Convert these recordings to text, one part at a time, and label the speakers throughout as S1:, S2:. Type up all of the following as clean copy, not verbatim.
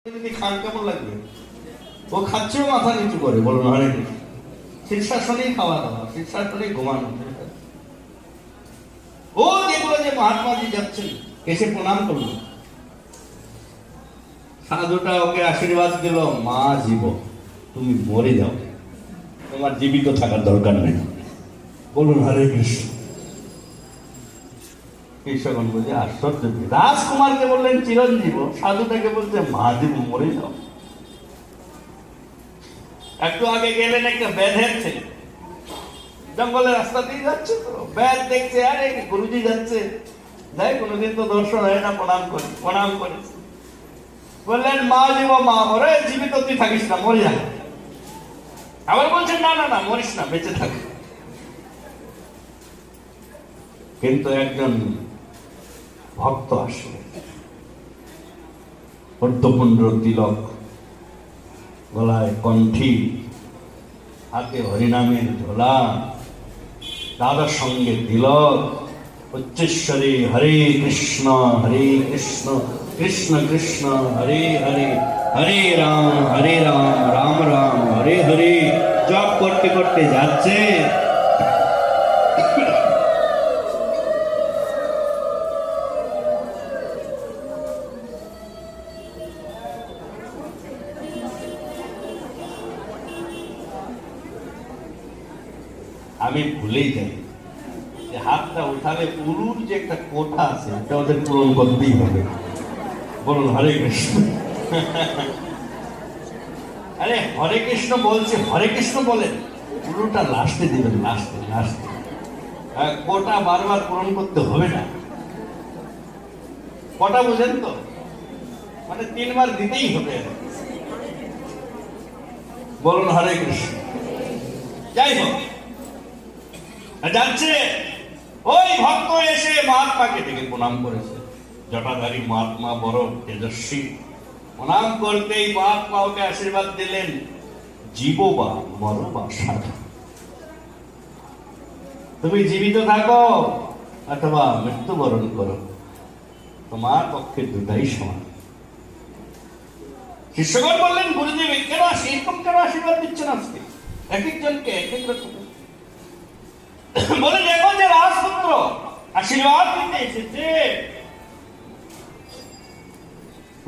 S1: যদি খান কেমন লাগবে? ও খাচ্ছেও মাথা নিচু করে, বলুন হরে কৃষ্ণ। শীর্ষাসনেই খাওয়া দাওয়া, শীর্ষাসনেই ঘুমানো। ও যেগুলো যে মহাত্মাজি যাচ্ছেন, এসে প্রণাম করলো, সাধুটা ওকে আশীর্বাদ দিল, মা জীব, তুমি মরে যাও, তোমার জীবিত থাকার দরকার নেই। বলুন হরে কৃষ্ণ। কৃষ্ণগণ বলছে আশ্চর্য, রাজকুমারকে বললেন চিরঞ্জীব, সাধুটাকে বলছে মা জীব, মরে যাও। একটু আগে গেলেন একটা ব্যাধের ছেলে, জঙ্গলের রাস্তা দিয়ে যাচ্ছে, তো ব্যাধ দেখছে, আরে গুরুজি যাচ্ছে, যাই কোনোদিন তো দর্শন হয় না, প্রণাম করে বললেন মা জীব, মা মরে, জীবিত তুই থাকিস না, মরে যা। আবার বলছেন না না না, মরিস না, বেঁচে থাক। কিন্তু একজন ভক্ত আসলে, অর্ধপুণ্ড তিলক, গলায় কণ্ঠী, হাতে হরিনামের ঝোলা, দাদার সঙ্গে তিলক, উচ্চেশ্বরে হরে কৃষ্ণ কৃষ্ণ কৃষ্ণ হরে হরে, হরে রাম রাম রাম হরে হরে জপ করতে করতে যাচ্ছে। আমি ভুলেই যাই যে হাতটা উঠালে উলুর যে একটা কোঠা আছে, এটা ওদের পূরণ করতেই হবে। বলুন হরে কৃষ্ণ। আরে হরে কৃষ্ণ বলছে, হরে কৃষ্ণ বলেন, উলুটা লাস্টে দিবেন, লাস্টে। কোটা বারবার পূরণ করতে হবে না। কটা বুঝেন তো, মানে 3 বার দিতেই হবে। বলুন হরে কৃষ্ণ। যাই হোক, যাচ্ছে, ওই ভক্ত এসে মহাত্মাকে ডেকে প্রণাম করেছে। জটাধারী মহাত্মা বড় তেজস্বী, প্রণাম করতেই মহাত্মা ওকে আশীর্বাদ দিলেন, জীব বা মর বা সাধু, তুমি জীবিত থাকো অথবা মৃত্যুবরণ করো, তোমার পক্ষে দুটাই সমান। শিষ্যগণ বললেন গুরুদেব কেন এরকম কেন আশীর্বাদ দিচ্ছেন আজকে, এক একজনকে এক এক রকম। বলে দেখো যে রাজপুত্র আশীর্বাদ দিতে এসেছে,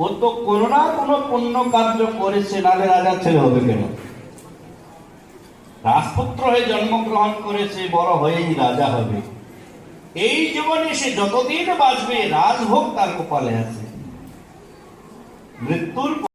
S1: ও তো কোনো না কোনো পুণ্য কার্য করেছে, নালে রাজা ছেলে হবে কেন? রাজপুত্র হয়ে জন্মগ্রহণ করেছে, বড় হয়েই রাজা হবে। এই জীবনে সে যতদিন বাঁচবে রাজভোগ তার কপালে আছে, মৃত্যুর